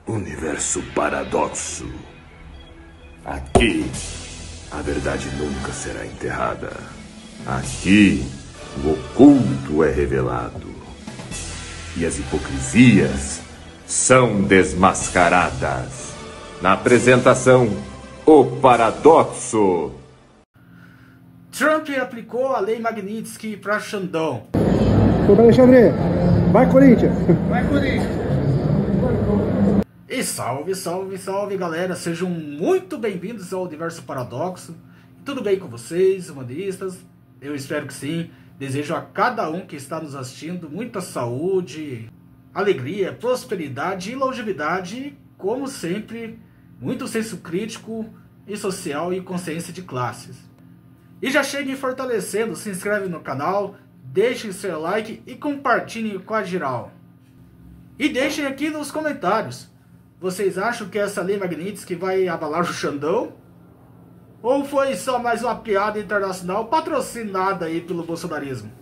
Universo Paradoxo. Aqui, a verdade nunca será enterrada. Aqui, o oculto é revelado. E as hipocrisias são desmascaradas. Na apresentação, O Paradoxo. Trump aplicou a lei Magnitsky para Xandão. Doutor Alexandre, vai Corinthians! Vai Corinthians! E salve, salve, salve galera, sejam muito bem-vindos ao Universo Paradoxo. Tudo bem com vocês, humanistas? Eu espero que sim. Desejo a cada um que está nos assistindo muita saúde, alegria, prosperidade e longevidade. E, como sempre, muito senso crítico e social e consciência de classes. E já cheguem fortalecendo, se inscreve no canal, deixem seu like e compartilhem com a geral. E deixem aqui nos comentários. Vocês acham que essa lei Magnitsky vai abalar o Xandão? Ou foi só mais uma piada internacional patrocinada aí pelo bolsonarismo?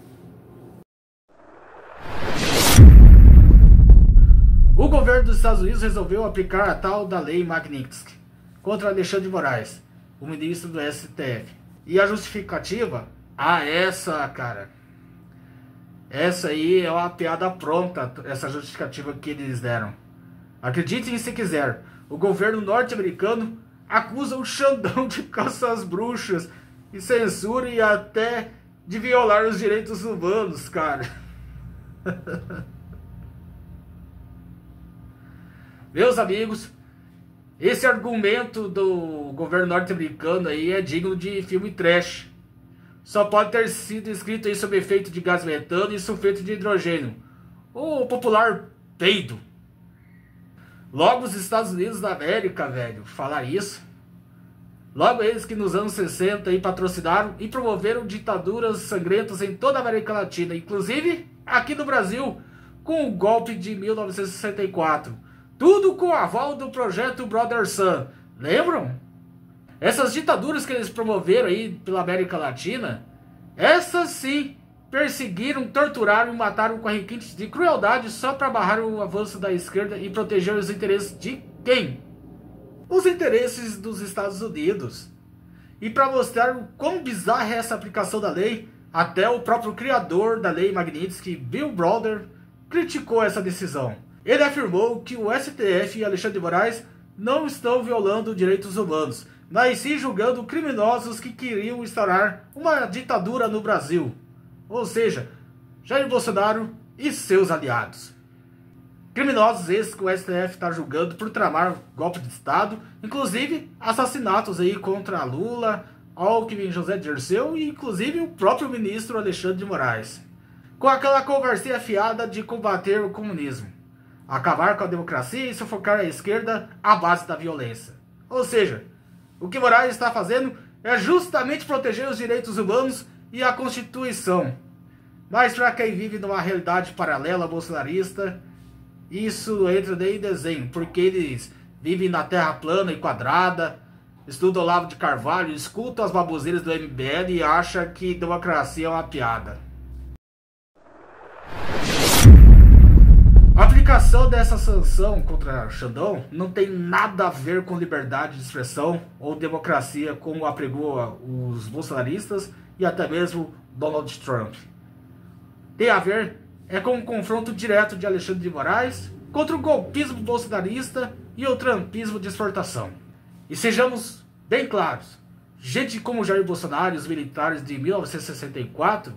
O governo dos Estados Unidos resolveu aplicar a tal da lei Magnitsky contra Alexandre de Moraes, o ministro do STF. E a justificativa? Essa aí é uma piada pronta, essa justificativa que eles deram. Acreditem se quiser, o governo norte-americano acusa o Xandão de caça às bruxas e censura e até de violar os direitos humanos, cara. Meus amigos, esse argumento do governo norte-americano aí é digno de filme trash. Só pode ter sido escrito aí sob efeito de gás metano e sulfeto de hidrogênio, o popular peido. Logo os Estados Unidos da América, velho, falar isso. Logo eles que nos anos 60 aí patrocinaram e promoveram ditaduras sangrentas em toda a América Latina, inclusive aqui no Brasil, com o golpe de 1964. Tudo com o aval do projeto Brother Sun. Lembram? Essas ditaduras que eles promoveram aí pela América Latina, essas sim perseguiram, torturaram e mataram com requintes de crueldade só para barrar o avanço da esquerda e proteger os interesses de quem? Os interesses dos Estados Unidos. E para mostrar o quão bizarra é essa aplicação da lei, até o próprio criador da lei Magnitsky, Bill Browder, criticou essa decisão. Ele afirmou que o STF e Alexandre de Moraes não estão violando direitos humanos, mas sim julgando criminosos que queriam instaurar uma ditadura no Brasil. Ou seja, Jair Bolsonaro e seus aliados. Criminosos esses que o STF está julgando por tramar golpe de Estado, inclusive assassinatos aí contra Lula, Alckmin, José Dirceu e inclusive o próprio ministro Alexandre de Moraes. Com aquela conversinha fiada de combater o comunismo, acabar com a democracia e sufocar a esquerda à base da violência. Ou seja, o que Moraes está fazendo é justamente proteger os direitos humanos e a Constituição. Mas para quem vive numa realidade paralela bolsonarista, isso entra nem em desenho, porque eles vivem na terra plana e quadrada, estudam Olavo de Carvalho, escutam as baboseiras do MBL e acham que democracia é uma piada. A aplicação dessa sanção contra Xandão não tem nada a ver com liberdade de expressão ou democracia, como apregou os bolsonaristas e até mesmo Donald Trump. Tem a ver com um confronto direto de Alexandre de Moraes contra o golpismo bolsonarista e o trumpismo de exportação. E sejamos bem claros, gente como Jair Bolsonaro e os militares de 1964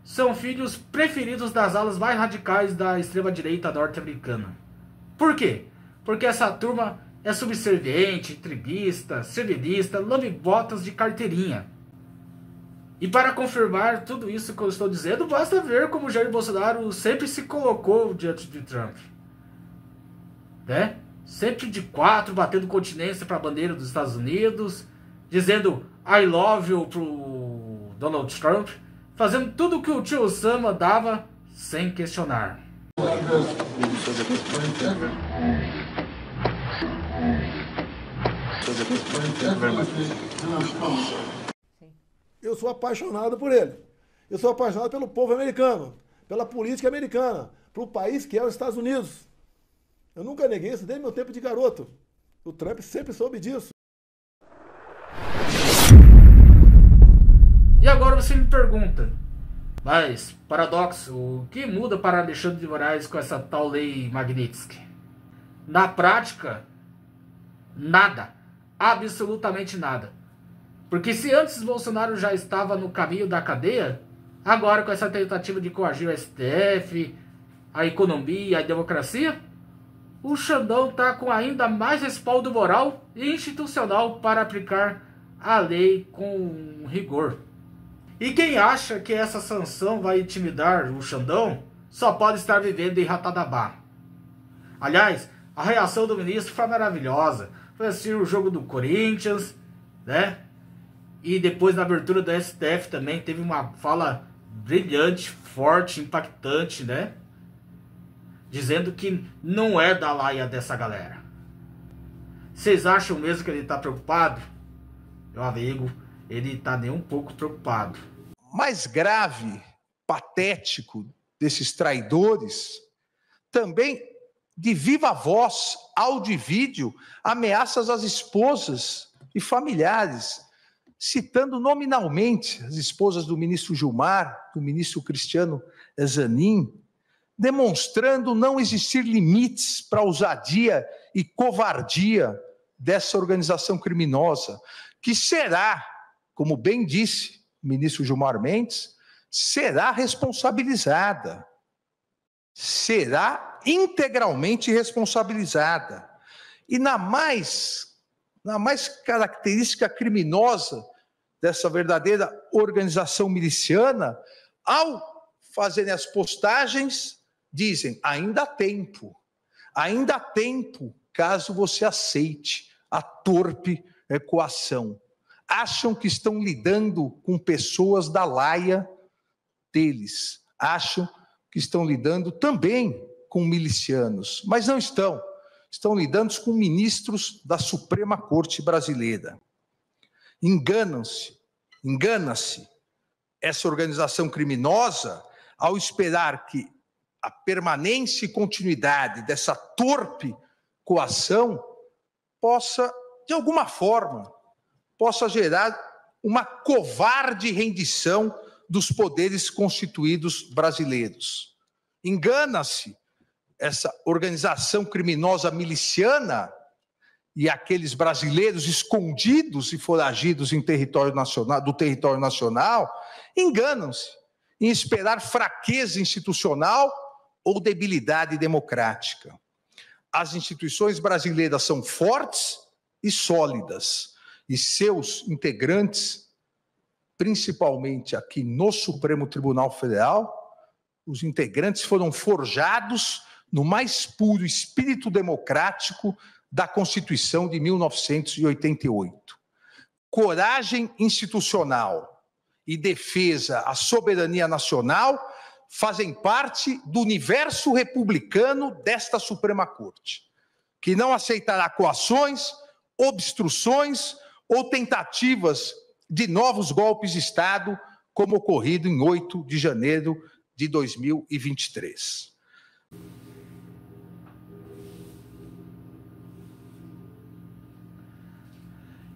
são filhos preferidos das alas mais radicais da extrema-direita norte-americana. Por quê? Porque essa turma é subserviente, intriguista, servilista, lambe-botas de carteirinha. E para confirmar tudo isso que eu estou dizendo, basta ver como Jair Bolsonaro sempre se colocou diante de Trump. Né? Sempre de quatro, batendo continência para a bandeira dos Estados Unidos, dizendo I love you pro Donald Trump, fazendo tudo o que o tio Sam mandava sem questionar. Eu sou apaixonado por ele. Eu sou apaixonado pelo povo americano, pela política americana, pelo país que é os Estados Unidos. Eu nunca neguei isso desde meu tempo de garoto. O Trump sempre soube disso. E agora você me pergunta, mas, paradoxo, o que muda para Alexandre de Moraes com essa tal lei Magnitsky? Na prática, nada. Absolutamente nada. Porque se antes Bolsonaro já estava no caminho da cadeia, agora com essa tentativa de coagir o STF, a economia, a democracia, o Xandão está com ainda mais respaldo moral e institucional para aplicar a lei com rigor. E quem acha que essa sanção vai intimidar o Xandão, só pode estar vivendo em Ratadabá. Aliás, a reação do ministro foi maravilhosa. Foi assistir o jogo do Corinthians, né? E depois na abertura do STF também teve uma fala brilhante, forte, impactante, né? Dizendo que não é da laia dessa galera. Vocês acham mesmo que ele está preocupado? Meu amigo, ele está nem um pouco preocupado. Mais grave, patético desses traidores, também de viva voz, áudio e vídeo, ameaças às esposas e familiares, citando nominalmente as esposas do ministro Gilmar, do ministro Cristiano Zanin, demonstrando não existir limites para a ousadia e covardia dessa organização criminosa, que será, como bem disse o ministro Gilmar Mendes, será responsabilizada, será integralmente responsabilizada. E na mais característica criminosa dessa verdadeira organização miliciana, ao fazerem as postagens, dizem, ainda há tempo caso você aceite a torpe coação. Acham que estão lidando com pessoas da laia deles, acham que estão lidando também com milicianos, mas não estão. Estão lidando com ministros da Suprema Corte Brasileira. Engana-se essa organização criminosa ao esperar que a permanência e continuidade dessa torpe coação possa, de alguma forma, gerar uma covarde rendição dos poderes constituídos brasileiros. Engana-se essa organização criminosa miliciana e aqueles brasileiros escondidos e foragidos do território nacional, enganam-se em esperar fraqueza institucional ou debilidade democrática. As instituições brasileiras são fortes e sólidas, e seus integrantes, principalmente aqui no Supremo Tribunal Federal, os integrantes foram forjados no mais puro espírito democrático da Constituição de 1988. Coragem institucional e defesa à soberania nacional fazem parte do universo republicano desta Suprema Corte, que não aceitará coações, obstruções ou tentativas de novos golpes de Estado, como ocorrido em 8 de janeiro de 2023.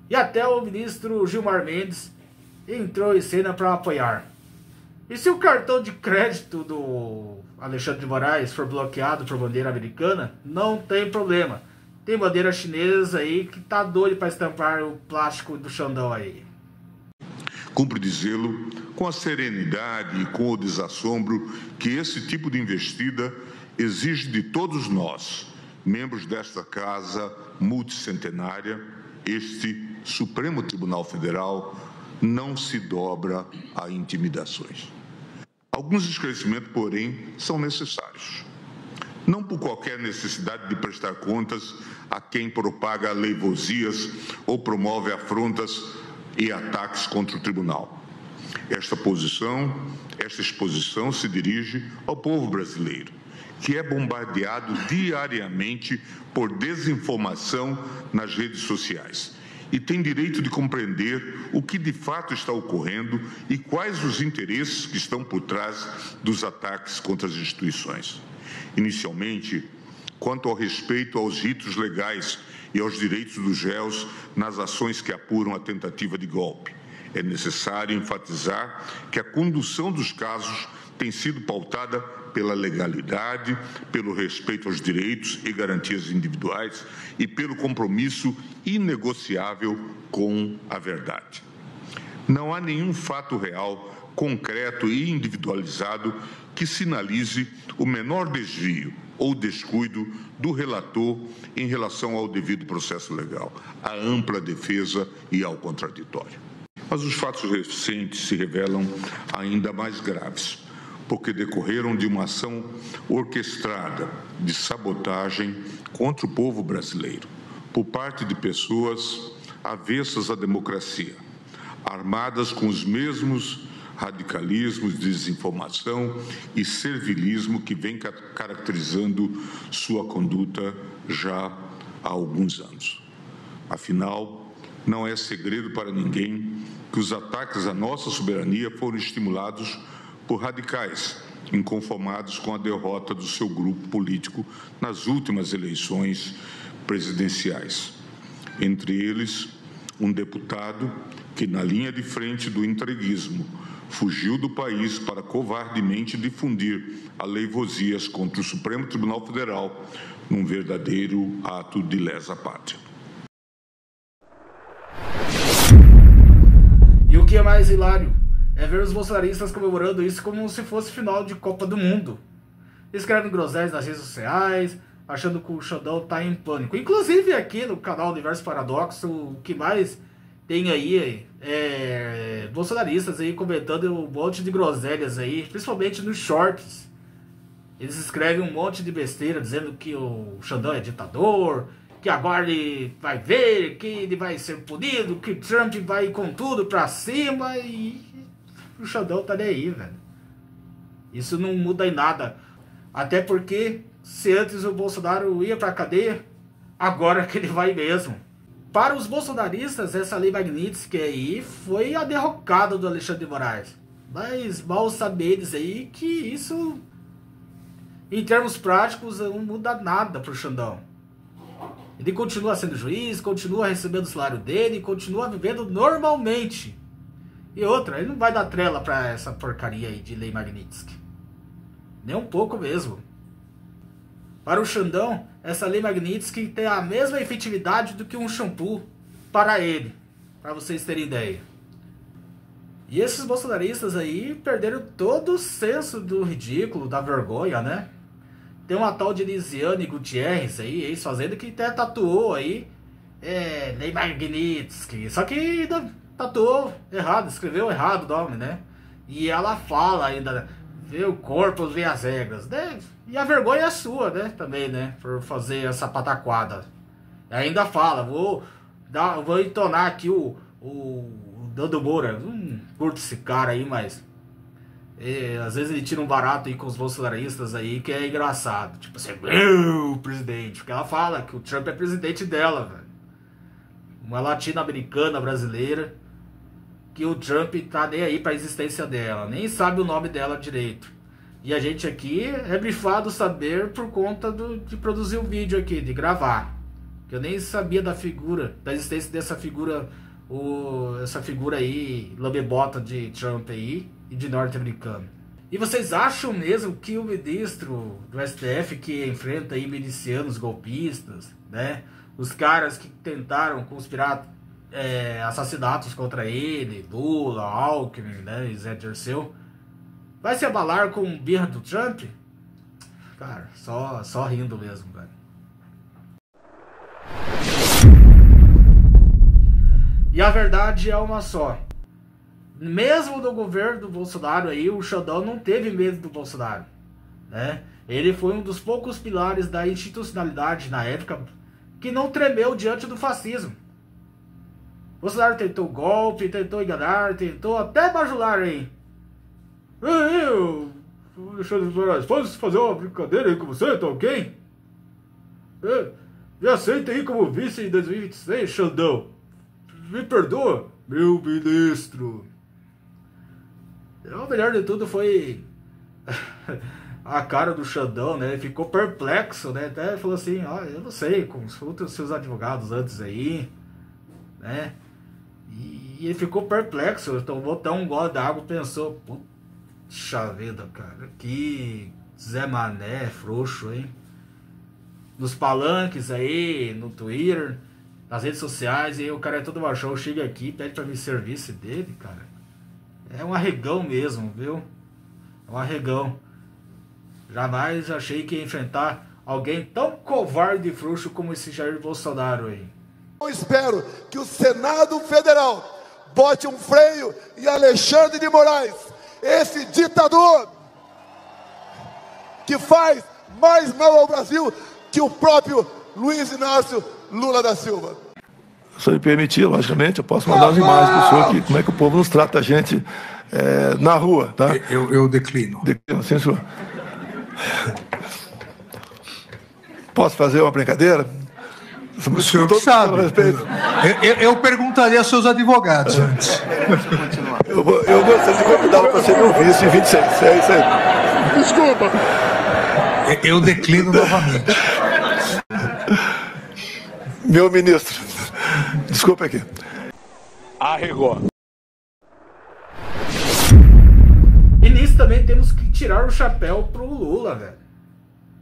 E até o ministro Gilmar Mendes entrou em cena para apoiar. E se o cartão de crédito do Alexandre de Moraes for bloqueado por bandeira americana, não tem problema. Tem bandeira chinesa aí que tá doido para estampar o plástico do Xandão aí. Cumpre dizê-lo com a serenidade e com o desassombro que esse tipo de investida exige de todos nós, membros desta casa multicentenária. Este Supremo Tribunal Federal não se dobra a intimidações. Alguns esclarecimentos, porém, são necessários. Não por qualquer necessidade de prestar contas a quem propaga aleivosias ou promove afrontas e ataques contra o tribunal. Esta exposição se dirige ao povo brasileiro, que é bombardeado diariamente por desinformação nas redes sociais e tem direito de compreender o que de fato está ocorrendo e quais os interesses que estão por trás dos ataques contra as instituições. Inicialmente, quanto ao respeito aos ritos legais e aos direitos dos réus nas ações que apuram a tentativa de golpe. É necessário enfatizar que a condução dos casos tem sido pautada pela legalidade, pelo respeito aos direitos e garantias individuais e pelo compromisso inegociável com a verdade. Não há nenhum fato real, concreto e individualizado que sinalize o menor desvio ou descuido do relator em relação ao devido processo legal, à ampla defesa e ao contraditório. Mas os fatos recentes se revelam ainda mais graves, porque decorreram de uma ação orquestrada de sabotagem contra o povo brasileiro, por parte de pessoas avessas à democracia, armadas com os mesmos radicalismos, desinformação e servilismo que vem caracterizando sua conduta já há alguns anos. Afinal, não é segredo para ninguém que os ataques à nossa soberania foram estimulados por radicais inconformados com a derrota do seu grupo político nas últimas eleições presidenciais. Entre eles, um deputado que, na linha de frente do entreguismo, fugiu do país para covardemente difundir aleivosias contra o Supremo Tribunal Federal num verdadeiro ato de lesa pátria. E o que é mais hilário é ver os bolsonaristas comemorando isso como se fosse final de Copa do Mundo. Escrevem groselhas nas redes sociais, achando que o Xandão tá em pânico. Inclusive aqui no canal Universo Paradoxo, o que mais tem aí bolsonaristas aí comentando um monte de groselhas aí, principalmente nos shorts. Eles escrevem um monte de besteira dizendo que o Xandão é ditador, que agora ele vai ver, que ele vai ser punido, que Trump vai com tudo pra cima, e o Xandão tá nem aí, velho. Isso não muda em nada. Até porque se antes o Bolsonaro ia pra cadeia, agora que ele vai mesmo. Para os bolsonaristas, essa lei Magnitsky aí foi a derrocada do Alexandre de Moraes. Mas mal sabem eles aí que isso, em termos práticos, não muda nada pro Xandão. Ele continua sendo juiz, continua recebendo o salário dele, continua vivendo normalmente. E outra, ele não vai dar trela pra essa porcaria aí de lei Magnitsky. Nem um pouco mesmo. Para o Xandão, essa lei Magnitsky tem a mesma efetividade do que um shampoo para ele, para vocês terem ideia. E esses bolsonaristas aí perderam todo o senso do ridículo, da vergonha, né? Tem uma tal de Lisiane Gutierrez aí, ex-fazenda, que até tatuou aí lei Magnitsky, só que tatuou errado, escreveu errado o nome, né? E ela fala ainda, vê o corpo, vê as regras, né? E a vergonha é sua, né? Também, né? Por fazer essa pataquada. E ainda fala, vou entonar aqui o Dando Moura. Curto esse cara aí, mas às vezes ele tira um barato aí com os bolsonaristas aí, que é engraçado. Tipo assim, meu presidente. Porque ela fala que o Trump é presidente dela, velho. Uma latino-americana brasileira, que o Trump tá nem aí pra existência dela. Nem sabe o nome dela direito. E a gente aqui é brifado saber por conta de produzir um vídeo aqui, de gravar. Que eu nem sabia da existência dessa figura, essa figura aí, lambebota de Trump aí e de norte-americano. E vocês acham mesmo que o ministro do STF, que enfrenta aí milicianos golpistas, né? Os caras que tentaram conspirar assassinatos contra ele, Lula, Alckmin, né? E Zé Dirceu, vai se abalar com o birra do Trump? Cara, só rindo mesmo, velho. E a verdade é uma só. Mesmo no governo do Bolsonaro aí, o Xandão não teve medo do Bolsonaro, né? Ele foi um dos poucos pilares da institucionalidade na época que não tremeu diante do fascismo. Bolsonaro tentou golpe, tentou enganar, tentou até bajular aí. Alexandre de Moraes, posso fazer uma brincadeira aí com você, tá ok? Me aceita aí como vice em 2026, Xandão. Me perdoa, meu ministro. O melhor de tudo foi a cara do Xandão, né? Ele ficou perplexo, né? Até falou assim, eu não sei, consulta os seus advogados antes aí, né? E ele ficou perplexo, tomou até um gole d'água e pensou, puxa vida, cara, que Zé Mané frouxo, hein? Nos palanques aí, no Twitter, nas redes sociais, e aí o cara é todo machão, chega aqui, pede pra me serviço dele, cara. É um arregão mesmo, viu? É um arregão. Jamais achei que ia enfrentar alguém tão covarde e frouxo como esse Jair Bolsonaro aí. Eu espero que o Senado Federal bote um freio em Alexandre de Moraes, esse ditador que faz mais mal ao Brasil que o próprio Luiz Inácio Lula da Silva. Se me permitir, logicamente, eu posso mandar as imagens para o senhor aqui, como é que o povo nos trata a gente na rua, tá? Eu declino. Declino, sim, senhor. Posso fazer uma brincadeira? O senhor que sabe. Eu perguntaria aos seus advogados antes. Eu gostaria de convidá-lo para ser meu vice em 26. É isso aí. Desculpa. Eu declino novamente. Meu ministro, desculpa aqui. Arregou. E nisso também temos que tirar o chapéu pro Lula, velho.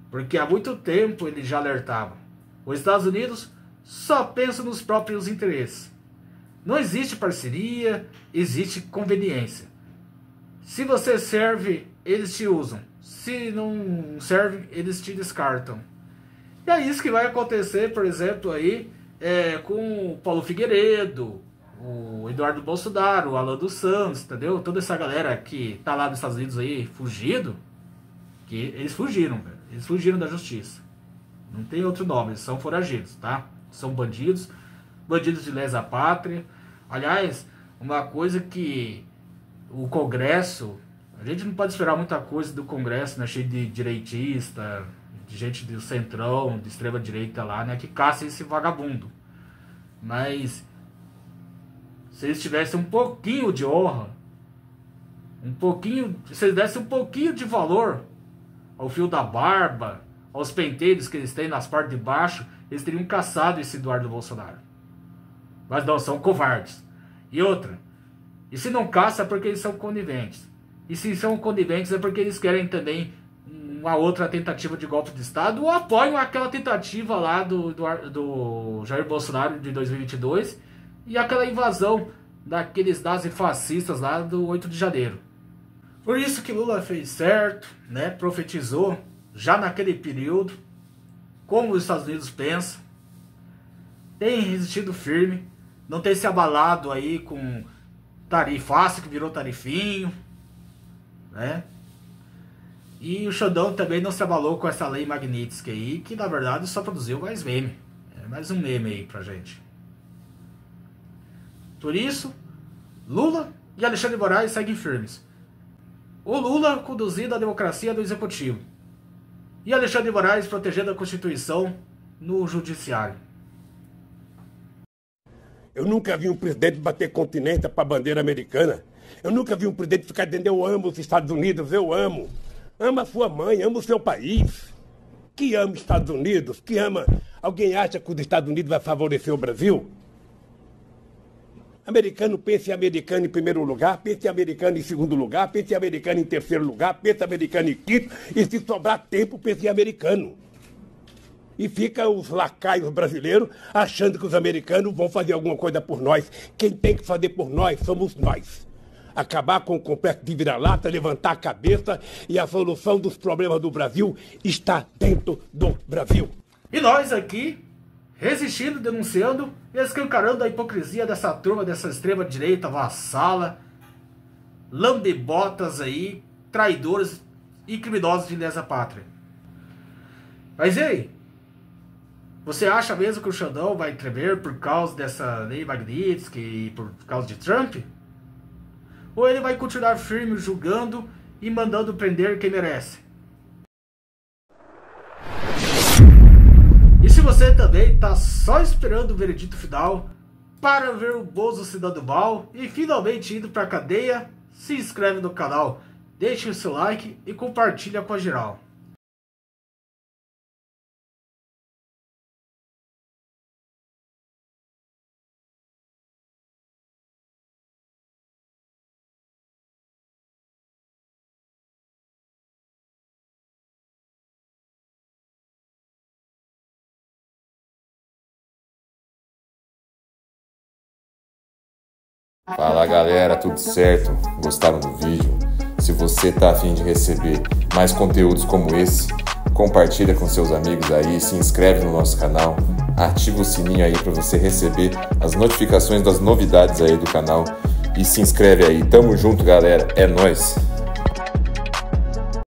Porque há muito tempo ele já alertava. Os Estados Unidos só pensa nos próprios interesses. Não existe parceria, existe conveniência. Se você serve, eles te usam. Se não serve, eles te descartam. E é isso que vai acontecer, por exemplo, aí com o Paulo Figueiredo, o Eduardo Bolsonaro, o Alan dos Santos, entendeu? Toda essa galera que tá lá nos Estados Unidos aí fugido, que eles fugiram, velho. Eles fugiram da justiça. Não tem outro nome, eles são foragidos, tá? São bandidos, bandidos de lesa pátria. Aliás, uma coisa que o Congresso, a gente não pode esperar muita coisa do Congresso, né? Cheio de direitista, de gente do centrão, de extrema direita lá, né? Que caça esse vagabundo. Mas se eles tivessem um pouquinho de honra, se eles dessem um pouquinho de valor ao fio da barba, aos penteiros que eles têm nas partes de baixo, eles teriam caçado esse Eduardo Bolsonaro. Mas não, são covardes. E outra, e se não caça é porque eles são coniventes. E se são coniventes é porque eles querem também uma outra tentativa de golpe de Estado, ou apoiam aquela tentativa lá do Jair Bolsonaro de 2022 e aquela invasão daqueles nazifascistas lá do 8 de janeiro. Por isso que Lula fez certo, né? Profetizou já naquele período como os Estados Unidos pensam, tem resistido firme, não tem se abalado aí com tarifaço que virou tarifinho, né? E o Xandão também não se abalou com essa lei Magnitsky aí, que na verdade só produziu mais meme. É mais um meme aí pra gente. Por isso, Lula e Alexandre de Moraes seguem firmes. O Lula conduzindo a democracia do Executivo. E Alexandre de Moraes protegendo a Constituição no Judiciário. Eu nunca vi um presidente bater continência para a bandeira americana. Eu nunca vi um presidente ficar dizendo eu amo os Estados Unidos, eu amo. Ama a sua mãe, ama o seu país. Que ama os Estados Unidos, que ama... Alguém acha que os Estados Unidos vai favorecer o Brasil? Americano pensa em americano em primeiro lugar, pensa em americano em segundo lugar, pensa em americano em terceiro lugar, pensa em americano em quinto, e se sobrar tempo, pensa em americano. E fica os lacaios brasileiros achando que os americanos vão fazer alguma coisa por nós. Quem tem que fazer por nós somos nós. Acabar com o complexo de vira-lata, levantar a cabeça, e a solução dos problemas do Brasil está dentro do Brasil. E nós aqui, resistindo, denunciando e escancarando a hipocrisia dessa turma, dessa extrema-direita vassala, lambebotas aí, traidores e criminosos de lesa pátria. Mas e aí? Você acha mesmo que o Xandão vai tremer por causa dessa lei Magnitsky e por causa de Trump? Ou ele vai continuar firme julgando e mandando prender quem merece? E se você também está só esperando o veredito final para ver o Bozo se dando mal e finalmente indo para a cadeia, se inscreve no canal, deixe o seu like e compartilha com a geral. Fala galera, tudo certo? Gostaram do vídeo? Se você tá a fim de receber mais conteúdos como esse, compartilha com seus amigos aí, se inscreve no nosso canal, ativa o sininho aí para você receber as notificações das novidades aí do canal e se inscreve aí. Tamo junto galera, é nóis!